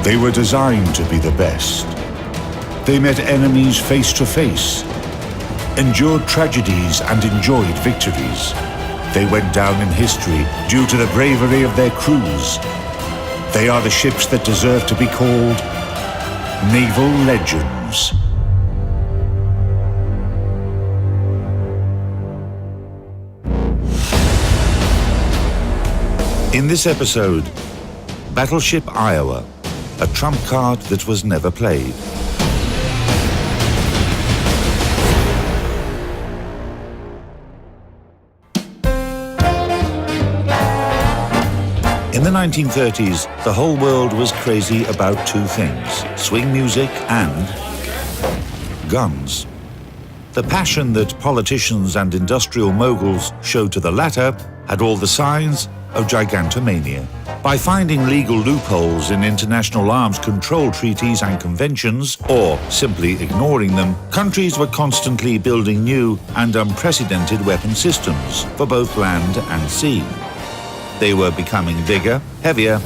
They were designed to be the best. They met enemies face to face, endured tragedies and enjoyed victories. They went down in history due to the bravery of their crews. They are the ships that deserve to be called naval legends. In this episode, Battleship Iowa, a trump card that was never played. In the 1930s, the whole world was crazy about two things: swing music and guns. The passion that politicians and industrial moguls showed to the latter had all the signs of gigantomania. By finding legal loopholes in international arms control treaties and conventions, or simply ignoring them, countries were constantly building new and unprecedented weapon systems for both land and sea. They were becoming bigger, heavier,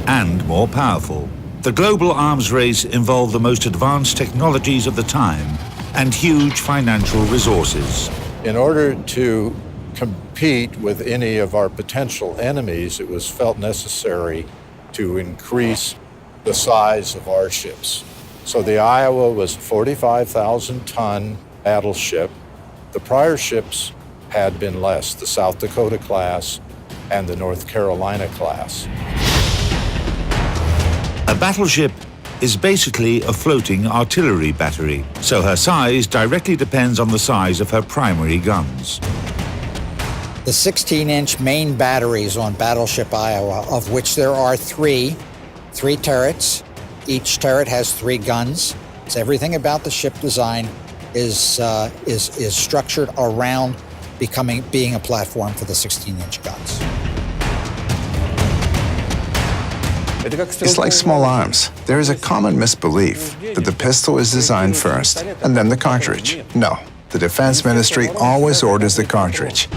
and more powerful. The global arms race involved the most advanced technologies of the time and huge financial resources. In order to compete with any of our potential enemies, it was felt necessary to increase the size of our ships. So the Iowa was a 45,000-ton battleship. The prior ships had been less, the South Dakota class and the North Carolina class. A battleship is basically a floating artillery battery, so her size directly depends on the size of her primary guns. The 16-inch main batteries on Battleship Iowa, of which there are three turrets. Each turret has 3 guns. So everything about the ship design is structured around being a platform for the 16-inch guns. It's like small arms. There is a common misbelief that the pistol is designed first and then the cartridge. No, the Defense Ministry always orders the cartridge.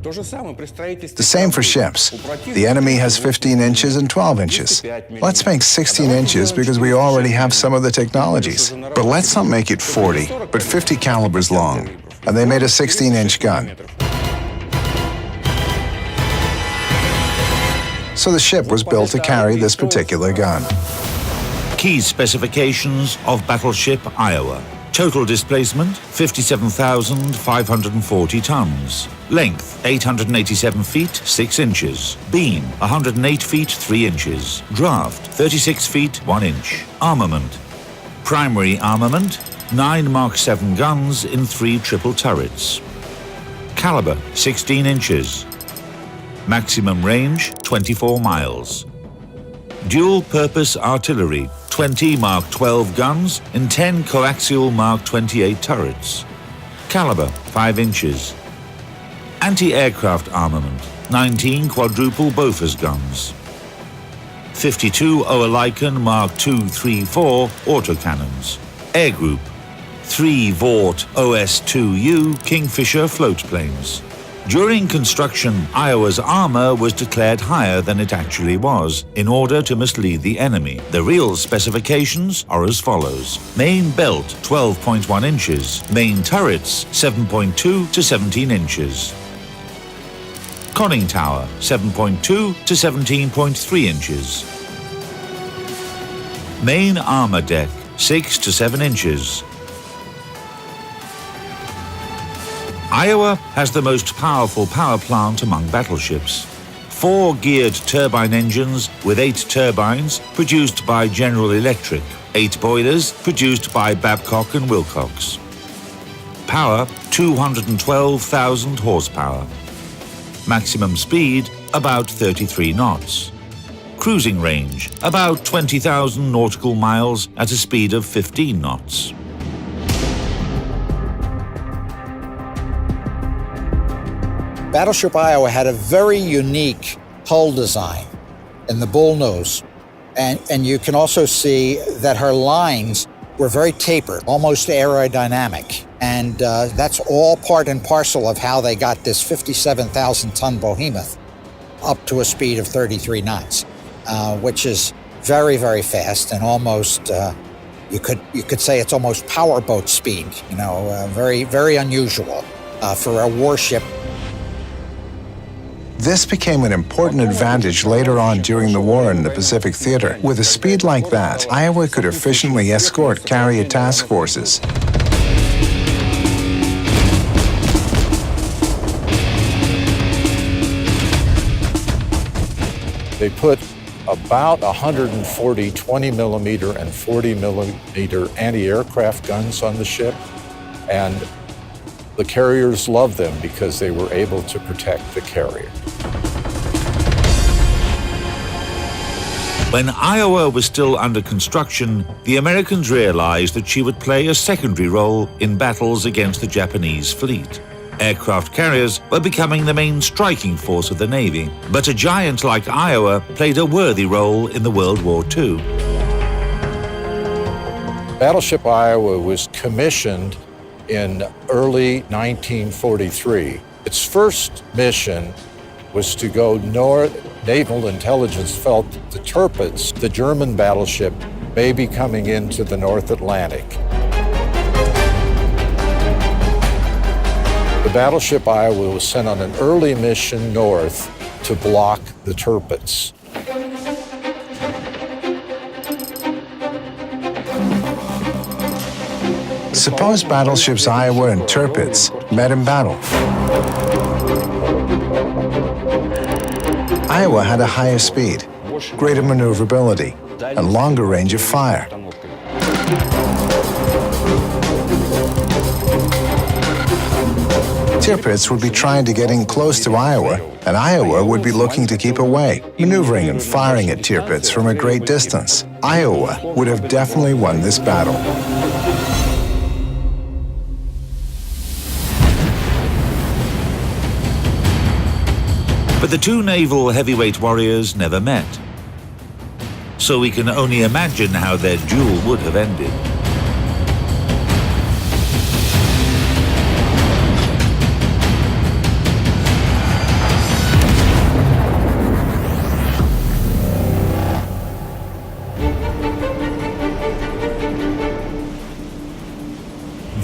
The same for ships. The enemy has 15 inches and 12 inches. Let's make 16 inches because we already have some of the technologies. But let's not make it 40, but 50 calibers long. And they made a 16-inch gun. So the ship was built to carry this particular gun. Key specifications of Battleship Iowa. Total displacement, 57,540 tons. Length, 887 feet, 6 inches. Beam, 108 feet, 3 inches. Draft, 36 feet, 1 inch. Armament. Primary armament, 9 Mark 7 guns in 3 triple turrets. Caliber, 16 inches. Maximum range, 24 miles. Dual-purpose artillery, 20 Mark 12 guns in 10 coaxial Mark 28 turrets. Caliber, 5 inches. Anti-aircraft armament, 19 quadruple Bofors guns. 52 Oerlikon Mark 234 autocannons. Air group, 3 Vought OS-2U Kingfisher floatplanes. During construction, Iowa's armor was declared higher than it actually was in order to mislead the enemy. The real specifications are as follows. Main belt, 12.1 inches. Main turrets, 7.2 to 17 inches. Conning tower, 7.2 to 17.3 inches. Main armor deck, 6 to 7 inches. Iowa has the most powerful power plant among battleships. 4 geared turbine engines with 8 turbines produced by General Electric, 8 boilers produced by Babcock and Wilcox. Power, 212,000 horsepower. Maximum speed, about 33 knots. Cruising range, about 20,000 nautical miles at a speed of 15 knots. Battleship Iowa had a very unique hull design in the bullnose. And you can also see that her lines were very tapered, almost aerodynamic. And that's all part and parcel of how they got this 57,000-ton behemoth. up to a speed of 33 knots, which is very, very fast and almost, you could say it's almost powerboat speed, very, very unusual for a warship. This became an important advantage later on during the war in the Pacific Theater. With a speed like that, Iowa could efficiently escort carrier task forces. They put about 140 20-millimeter and 40-millimeter anti-aircraft guns on the ship, and the carriers loved them because they were able to protect the carrier. When Iowa was still under construction, the Americans realized that she would play a secondary role in battles against the Japanese fleet. Aircraft carriers were becoming the main striking force of the Navy, but a giant like Iowa played a worthy role in the World War II. Battleship Iowa was commissioned in early 1943. Its first mission was to go north. Naval intelligence felt the Tirpitz, the German battleship, may be coming into the North Atlantic. The battleship Iowa was sent on an early mission north to block the Tirpitz. Suppose battleships Iowa and Tirpitz met in battle. Iowa had a higher speed, greater maneuverability, and longer range of fire. Tirpitz would be trying to get in close to Iowa, and Iowa would be looking to keep away, maneuvering and firing at Tirpitz from a great distance. Iowa would have definitely won this battle. But the two naval heavyweight warriors never met. So we can only imagine how their duel would have ended.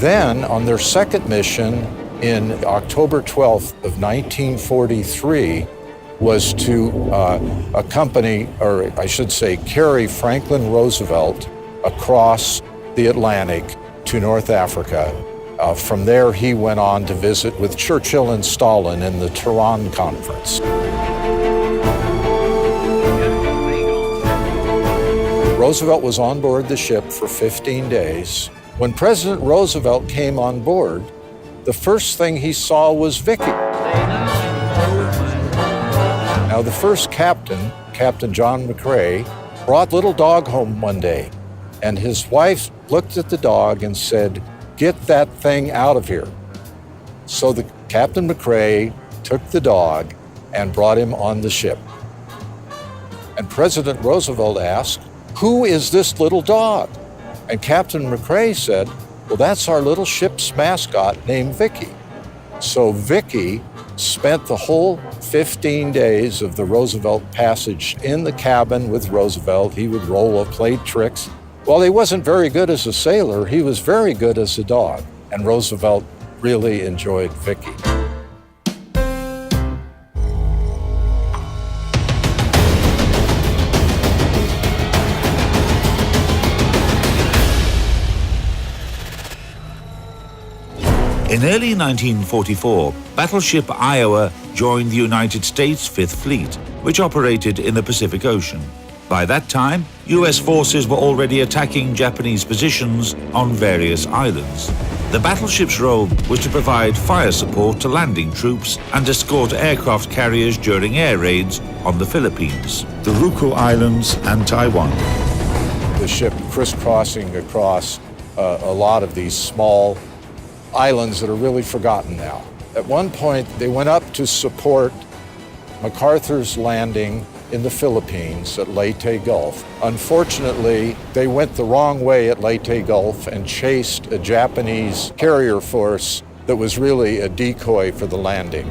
Then, on their second mission in October 12th of 1943, was to accompany, or I should say, carry Franklin Roosevelt across the Atlantic to North Africa. From there, he went on to visit with Churchill and Stalin in the Tehran Conference. Roosevelt was on board the ship for 15 days. When President Roosevelt came on board, the first thing he saw was Vicky. Now, the first captain, Captain John McCrae, brought little dog home one day, and his wife looked at the dog and said, "Get that thing out of here." So the Captain McCrae took the dog and brought him on the ship. And President Roosevelt asked, "Who is this little dog?" And Captain McCrae said, "Well, that's our little ship's mascot named Vicky." So Vicky spent the whole 15 days of the Roosevelt passage in the cabin with Roosevelt. He would play tricks. While he wasn't very good as a sailor, he was very good as a dog, and Roosevelt really enjoyed Vicky. In early 1944, battleship Iowa joined the United States Fifth Fleet, which operated in the Pacific Ocean. By that time, US forces were already attacking Japanese positions on various islands. The battleship's role was to provide fire support to landing troops and escort aircraft carriers during air raids on the Philippines, the Ryukyu Islands, and Taiwan. The ship crisscrossing across a lot of these small islands that are really forgotten now. At one point, they went up to support MacArthur's landing in the Philippines at Leyte Gulf. Unfortunately, they went the wrong way at Leyte Gulf and chased a Japanese carrier force that was really a decoy for the landing.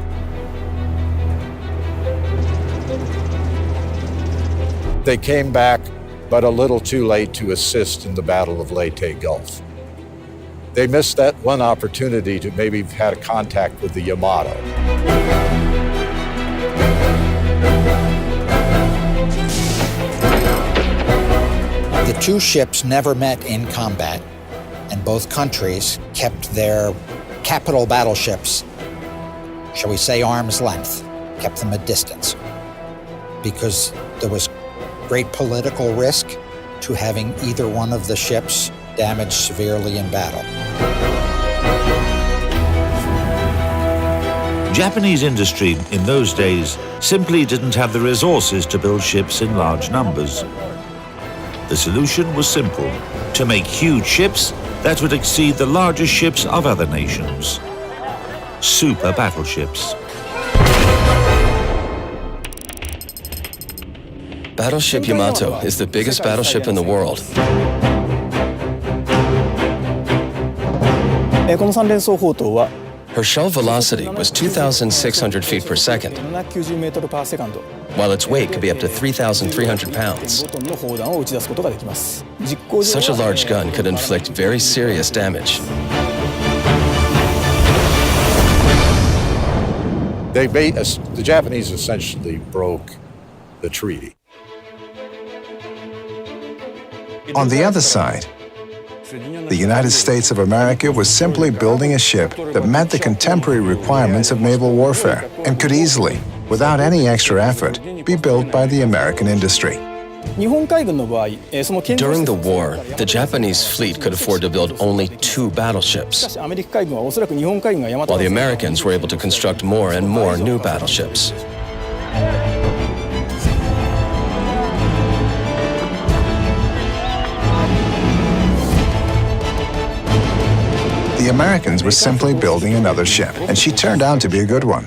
They came back, but a little too late to assist in the Battle of Leyte Gulf. They missed that one opportunity to maybe have had a contact with the Yamato. The two ships never met in combat, and both countries kept their capital battleships, shall we say, arm's length, kept them at distance, because there was great political risk to having either one of the ships damaged severely in battle. Japanese industry in those days simply didn't have the resources to build ships in large numbers. The solution was simple: to make huge ships that would exceed the largest ships of other nations. Super battleships. Battleship Yamato is the biggest battleship in the world. この3連装砲塔は Her shell velocity was 2,600 feet per second, 790メートルパーセカンド while its weight could be up to 3,300 pounds. 5トンの砲弾を撃ち出すことができます。 Such a large gun could inflict very serious damage. The Japanese essentially broke the treaty. On the other side, the United States of America was simply building a ship that met the contemporary requirements of naval warfare and could easily, without any extra effort, be built by the American industry. 日本海軍の場合、その建造 During the war, the Japanese fleet could afford to build only 2 battleships, アメリカ海軍はおそらく日本海軍が大和 while the Americans were able to construct more and more new battleships. The Americans were simply building another ship, and she turned out to be a good one.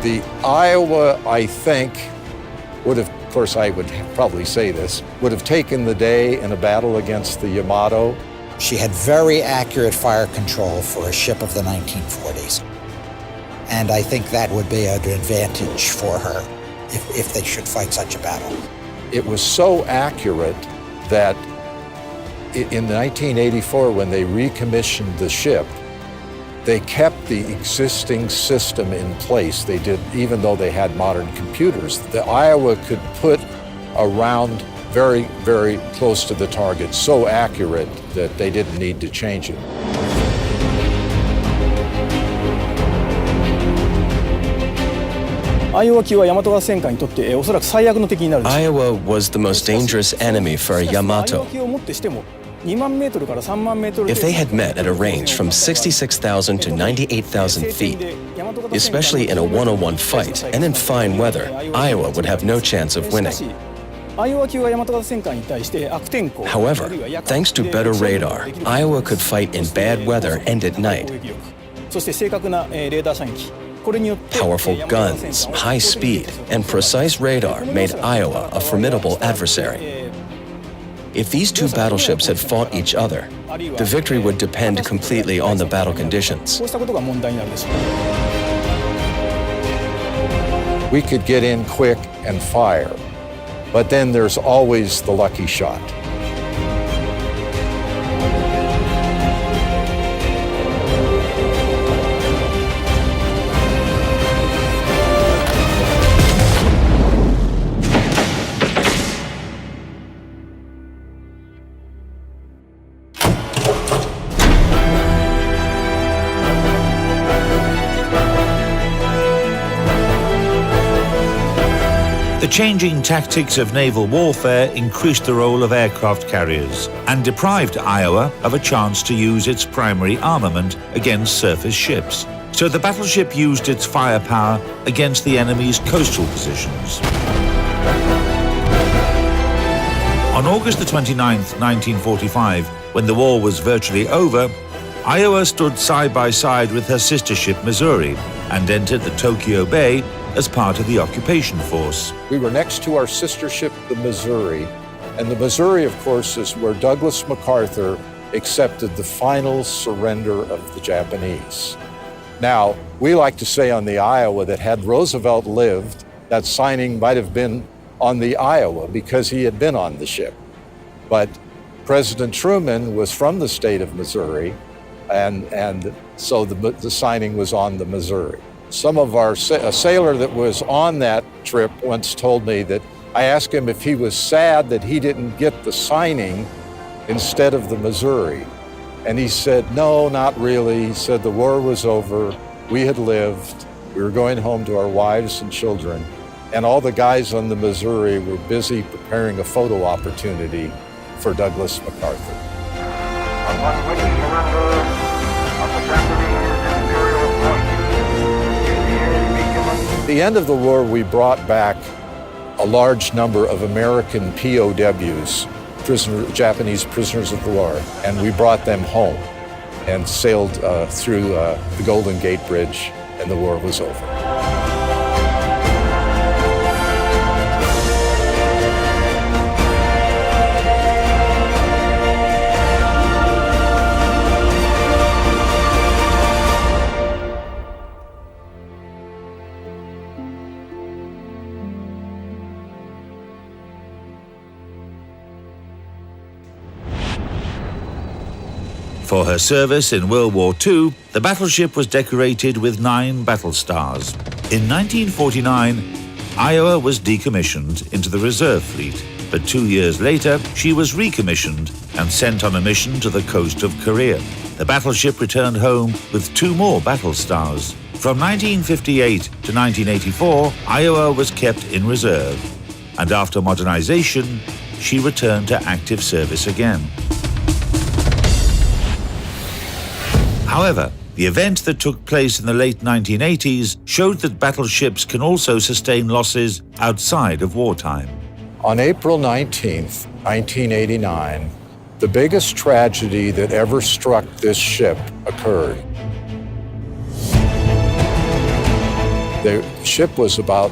The Iowa, I think, would have, of course, I would probably say this, would have taken the day in a battle against the Yamato. She had very accurate fire control for a ship of the 1940s. And I think that would be an advantage for her if they should fight such a battle. It was so accurate that in 1984, when they recommissioned the ship, they kept the existing system in place. They did, even though they had modern computers. The Iowa could put a round very, very close to the target, so accurate that they didn't need to change it. Iowa 級は大和川戦艦にとっておそらく最悪の敵になるでしょう。 Iowa was the most dangerous enemy for a Yamato. 級をもってしても2万メートルから3万メートル If they had met at a range from 66,000 to 98,000 feet, especially in a one-on-one fight and in fine weather, Iowa would have no chance of winning. アイオワ級は大和川戦艦に対して悪天候 However, thanks to better radar, Iowa could fight in bad weather and at night. そして正確なレーダー射撃 Powerful guns, high speed, and precise radar made Iowa a formidable adversary. If these two battleships had fought each other, the victory would depend completely on the battle conditions. We could get in quick and fire, but then there's always the lucky shot. The changing tactics of naval warfare increased the role of aircraft carriers and deprived Iowa of a chance to use its primary armament against surface ships. So the battleship used its firepower against the enemy's coastal positions. On August the 29th, 1945, when the war was virtually over, Iowa stood side by side with her sister ship Missouri and entered the Tokyo Bay as part of the occupation force. We were next to our sister ship, the Missouri, and the Missouri, of course, is where Douglas MacArthur accepted the final surrender of the Japanese. Now, we like to say on the Iowa that had Roosevelt lived, that signing might have been on the Iowa because he had been on the ship. But President Truman was from the state of Missouri, and so the signing was on the Missouri. Some of a sailor that was on that trip once told me that I asked him if he was sad that he didn't get the signing instead of the Missouri. And he said, no, not really. He said the war was over, we had lived, we were going home to our wives and children, and all the guys on the Missouri were busy preparing a photo opportunity for Douglas MacArthur. Upon witness surrender of the Japanese Imperial Forces, At the end of the war, we brought back a large number of American POWs, Japanese prisoners of war, and we brought them home and sailed through the Golden Gate Bridge, and the war was over. For her service in World War II, the battleship was decorated with 9 battle stars. In 1949, Iowa was decommissioned into the reserve fleet, but 2 years later, she was recommissioned and sent on a mission to the coast of Korea. The battleship returned home with 2 more battle stars. From 1958 to 1984, Iowa was kept in reserve, and after modernization, she returned to active service again. However, the event that took place in the late 1980s showed that battleships can also sustain losses outside of wartime. On April 19th, 1989, the biggest tragedy that ever struck this ship occurred. The ship was about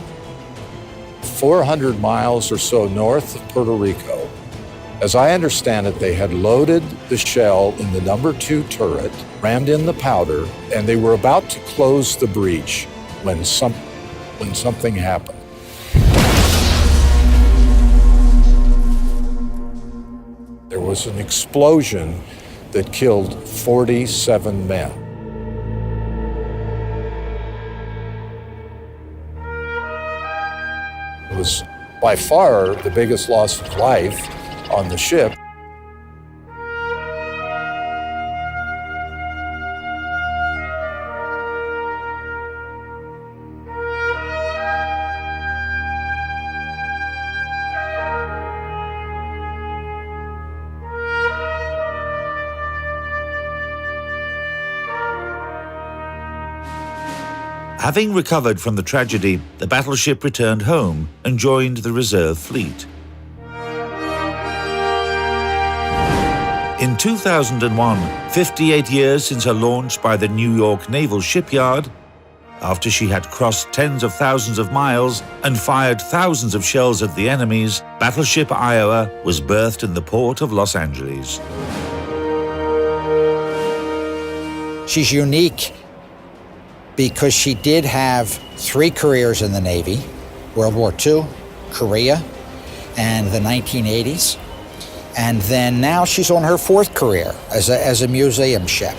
400 miles or so north of Puerto Rico. As I understand it, they had loaded the shell in the number 2 turret, rammed in the powder, and they were about to close the breach when something happened. There was an explosion that killed 47 men. It was by far the biggest loss of life on the ship. Having recovered from the tragedy, the battleship returned home and joined the reserve fleet. In 2001, 58 years since her launch by the New York Naval shipyard, after she had crossed tens of thousands of miles and fired thousands of shells at the enemies, battleship Iowa was berthed in the port of Los Angeles. She's unique because she did have 3 careers in the Navy, World War II, Korea, and the 1980s. And then now she's on her 4th career as a museum ship.